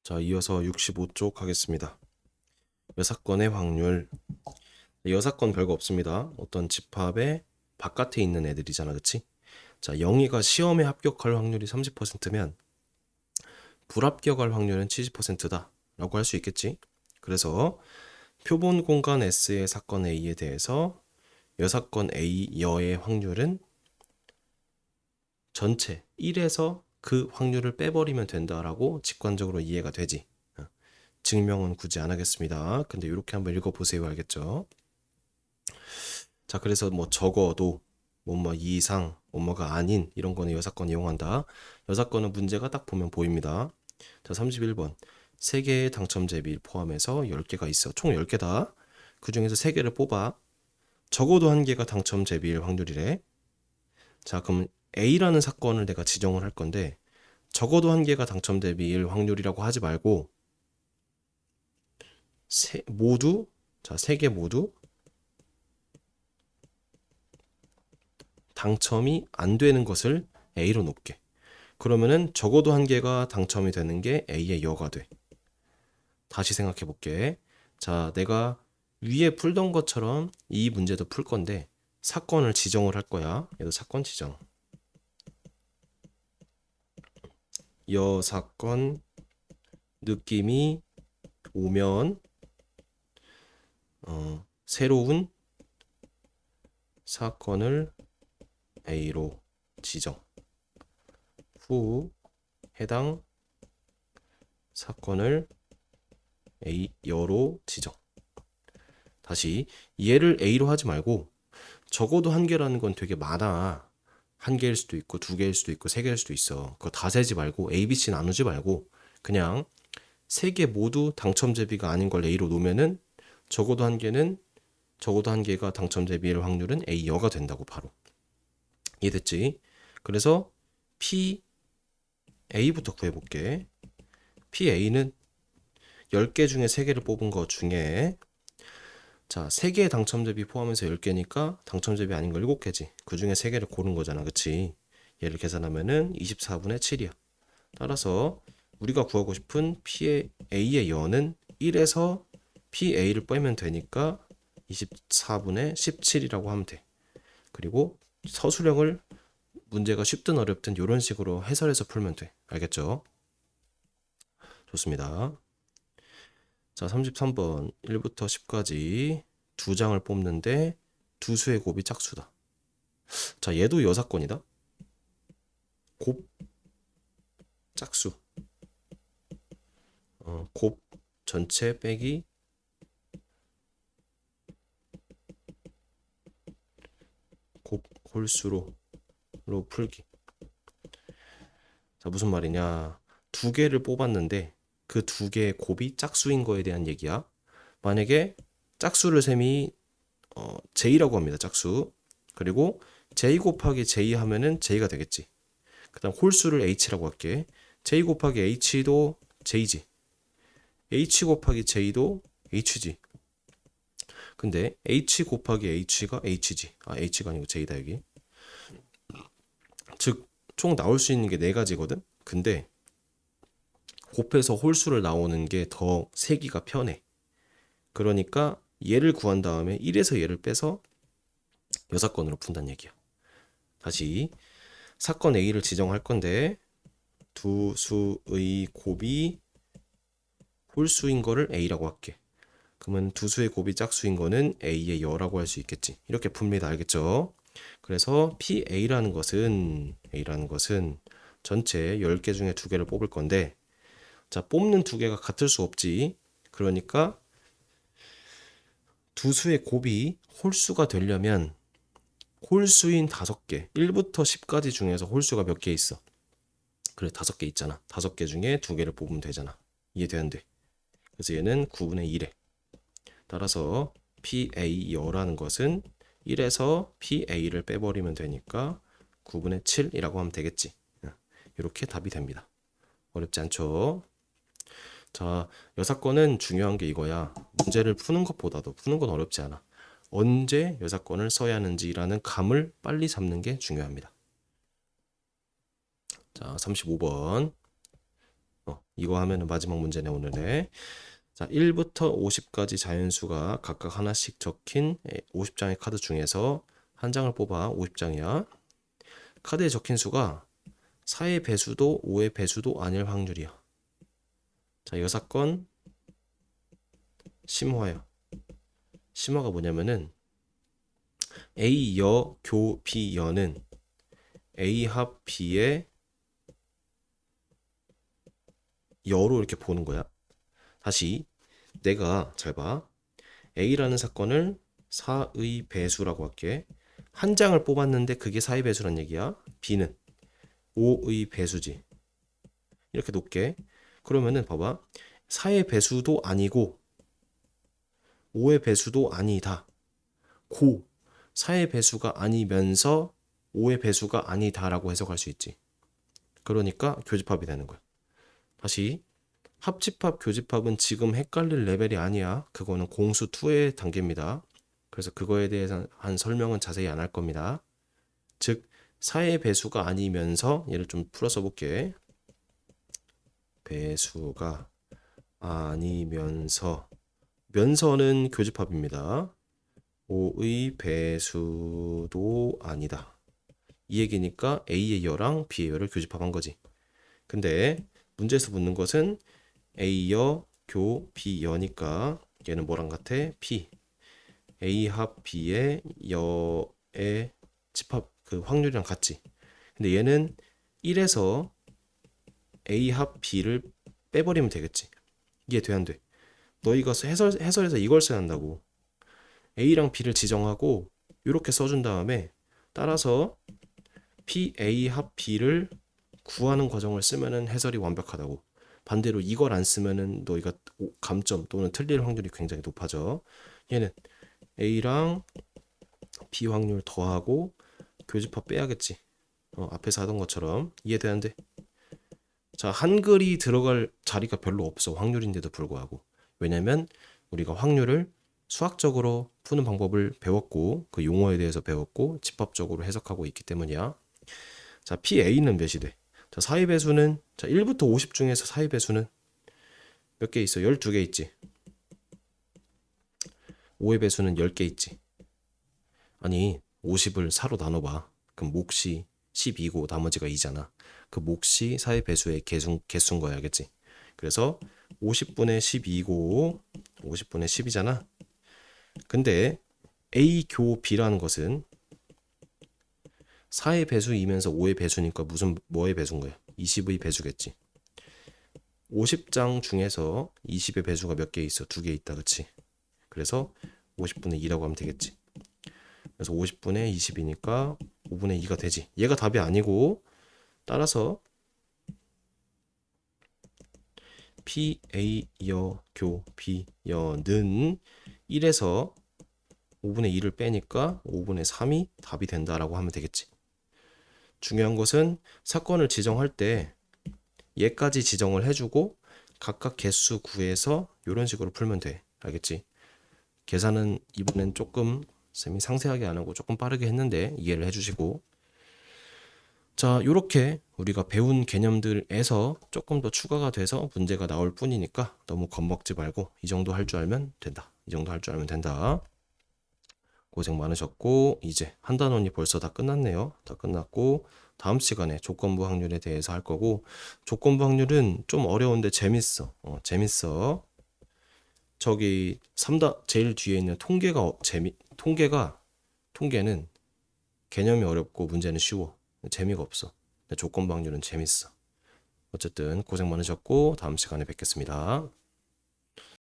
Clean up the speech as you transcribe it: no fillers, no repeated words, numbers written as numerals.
자, 이어서 65쪽 하겠습니다. 여사건의 확률. 여사건 별거 없습니다. 어떤 집합의 바깥에 있는 애들이잖아, 그치? 자, 영희가 시험에 합격할 확률이 30%면 불합격할 확률은 70%다 라고 할 수 있겠지. 그래서 표본 공간 S의 사건 A에 대해서 여사건 A 여의 확률은 전체 1에서 그 확률을 빼버리면 된다라고 직관적으로 이해가 되지. 증명은 굳이 안 하겠습니다. 근데 이렇게 한번 읽어보세요. 알겠죠? 자, 그래서 뭐 적어도 뭐뭐 이상, 뭐뭐가 아닌 이런 거는 여사건 이용한다. 여사건은 문제가 딱 보면 보입니다. 자, 31번. 3개의 당첨 제비 포함해서 10개가 있어. 총 10개다. 그 중에서 3개를 뽑아. 적어도 1개가 당첨 제비일 확률이래. 자, 그럼 A라는 사건을 내가 지정을 할 건데 적어도 1개가 당첨 대비일 확률이라고 하지 말고 모두, 자, 3개 모두 당첨이 안 되는 것을 A로 놓게. 그러면은 적어도 1개가 당첨이 되는 게 A의 여가 돼. 다시 생각해 볼게. 자, 내가 위에 풀던 것처럼 이 문제도 풀 건데 사건을 지정을 할 거야. 얘도 사건 지정. 여사건 느낌이 오면 새로운 사건을 A로 지정. 후 해당 사건을 A 여로 지정. 다시 얘를 A로 하지 말고 적어도 1개라는 건 되게 많아. 1개일 수도 있고 2개일 수도 있고 3개일 수도 있어. 그거 다 세지 말고 A, B, C 나누지 말고 그냥 3개 모두 당첨 제비가 아닌 걸 A로 놓으면은 적어도 1개가 당첨 제비일 확률은 A 여가 된다고 바로. 이해됐지? 그래서 PA부터 구해볼게. PA는 10개 중에 3개를 뽑은 것 중에 자, 3개의 당첨 대비 포함해서 10개니까 당첨 대비 아닌 거 7개지. 그 중에 3개를 고른 거잖아. 그치? 얘를 계산하면은 24분의 7이야. 따라서 우리가 구하고 싶은 PA의 여는 1에서 PA를 빼면 되니까 24분의 17이라고 하면 돼. 그리고 서술형을 문제가 쉽든 어렵든 이런 식으로 해설해서 풀면 돼. 알겠죠? 좋습니다. 자, 33번 1부터 10까지 두 장을 뽑는데 두 수의 곱이 짝수다. 자, 얘도 여사건이다. 곱 짝수. 곱 전체 빼기 곱 홀수로 풀기. 자, 무슨 말이냐? 2개를 뽑았는데 그 2개의 곱이 짝수인 거에 대한 얘기야. 만약에 짝수를 셈이 J라고 합니다. 짝수. 그리고 J 곱하기 J 하면은 J가 되겠지. 그 다음 홀수를 H라고 할게. J 곱하기 H도 J지. H 곱하기 J도 H지. 근데 H 곱하기 H가 H지. 아, H가 아니고 J다 여기. 즉, 총 나올 수 있는 게 4가지거든? 근데 곱해서 홀수를 나오는 게 더 세기가 편해. 그러니까 얘를 구한 다음에 1에서 얘를 빼서 여사건으로 푼다는 얘기야. 다시 사건 A를 지정할 건데 두 수의 곱이 홀수인 거를 A라고 할게. 그러면 두 수의 곱이 짝수인 거는 A의 여라고 할 수 있겠지. 이렇게 풉니다. 알겠죠? 그래서 A라는 것은 전체 10개 중에 2개를 뽑을 건데 자, 뽑는 2개가 같을 수 없지. 그러니까 두 수의 곱이 홀수가 되려면 홀수인 5개, 1부터 10까지 중에서 홀수가 몇 개 있어? 그래, 5개 있잖아. 5개 중에 2개를 뽑으면 되잖아. 이해돼 안 돼? 그래서 얘는 9분의 1에. 따라서 PA 여라는 것은 1에서 PA를 빼버리면 되니까 9분의 7이라고 하면 되겠지. 이렇게 답이 됩니다. 어렵지 않죠? 자, 여사건은 중요한 게 이거야. 문제를 푸는 것보다도 푸는 건 어렵지 않아. 언제 여사건을 써야 하는지라는 감을 빨리 잡는 게 중요합니다. 자, 35번. 이거 하면은 마지막 문제네 오늘의. 자, 1부터 50까지 자연수가 각각 하나씩 적힌 50장의 카드 중에서 한 장을 뽑아. 50장이야. 카드에 적힌 수가 4의 배수도 5의 배수도 아닐 확률이야. 자, 이 사건 심화야. 심화가 뭐냐면은 A 여 교 B 여는 A 합 B의 여로 이렇게 보는 거야. 다시 내가 잘 봐. A라는 사건을 4의 배수라고 할게. 한 장을 뽑았는데 그게 4의 배수란 얘기야. B는 5의 배수지. 이렇게 놓게. 그러면은 봐봐. 4의 배수도 아니고 5의 배수도 아니다. 고 4의 배수가 아니면서 5의 배수가 아니다라고 해석할 수 있지. 그러니까 교집합이 되는 거야. 다시 합집합, 교집합은 지금 헷갈릴 레벨이 아니야. 그거는 공수 2의 단계입니다. 그래서 그거에 대해서 한 설명은 자세히 안 할 겁니다. 즉 4의 배수가 아니면서 얘를 좀 풀어서 볼게. 배수가 아니면서 면서는 교집합입니다. 5의 배수도 아니다. 이 얘기니까 A의 여랑 B의 여를 교집합한 거지. 근데 문제에서 묻는 것은 A여 교 B여니까 얘는 뭐랑 같아? P. A 합 B의 여의 집합 그 확률이랑 같지. 근데 얘는 1에서 A 합 B를 빼버리면 되겠지. 이게 돼 안 돼? 너희가 해설에서 이걸 써야 한다고. A랑 B를 지정하고 이렇게 써준 다음에 따라서 P, A 합 B를 구하는 과정을 쓰면은 해설이 완벽하다고. 반대로 이걸 안 쓰면은 너희가 감점 또는 틀릴 확률이 굉장히 높아져. 얘는 A랑 B 확률 더하고 교집합 빼야겠지. 앞에서 하던 것처럼. 이해되는데? 자, 한글이 들어갈 자리가 별로 없어. 확률인데도 불구하고. 왜냐면 우리가 확률을 수학적으로 푸는 방법을 배웠고 그 용어에 대해서 배웠고 집합적으로 해석하고 있기 때문이야. 자, PA는 몇이 돼? 자, 4의 배수는 자, 1부터 50 중에서 4의 배수는 몇 개 있어? 12개 있지. 5의 배수는 10개 있지. 아니, 50을 4로 나눠봐. 그럼 몫이 12고 나머지가 2잖아. 그 몫이 4의 배수의 개수인 거야, 알겠지? 그래서 50분의 12고 50분의 10이잖아. 근데 A 교 B라는 것은 4의 배수이면서 5의 배수니까 무슨 뭐의 배수인 거야? 20의 배수겠지. 50장 중에서 20의 배수가 몇 개 있어? 2개 있다, 그치? 그래서 50분의 2라고 하면 되겠지. 그래서 50분의 20이니까 5분의 2가 되지. 얘가 답이 아니고 따라서 P, A, 여, 교, B, 여는 1에서 5분의 2를 빼니까 5분의 3이 답이 된다라고 하면 되겠지. 중요한 것은 사건을 지정할 때 얘까지 지정을 해주고 각각 개수 구해서 이런 식으로 풀면 돼. 알겠지? 계산은 이번엔 조금 쌤이 상세하게 안 하고 조금 빠르게 했는데 이해를 해주시고, 자, 이렇게 우리가 배운 개념들에서 조금 더 추가가 돼서 문제가 나올 뿐이니까 너무 겁먹지 말고 이 정도 할 줄 알면 된다. 이 정도 할 줄 알면 된다. 고생 많으셨고 이제 한 단원이 벌써 다 끝났네요. 다 끝났고 다음 시간에 조건부 확률에 대해서 할 거고, 조건부 확률은 좀 어려운데 재밌어. 재밌어. 저기 제일 뒤에 있는 통계는 개념이 어렵고 문제는 쉬워. 재미가 없어. 근데 조건부 확률은 재밌어. 어쨌든 고생 많으셨고 다음 시간에 뵙겠습니다.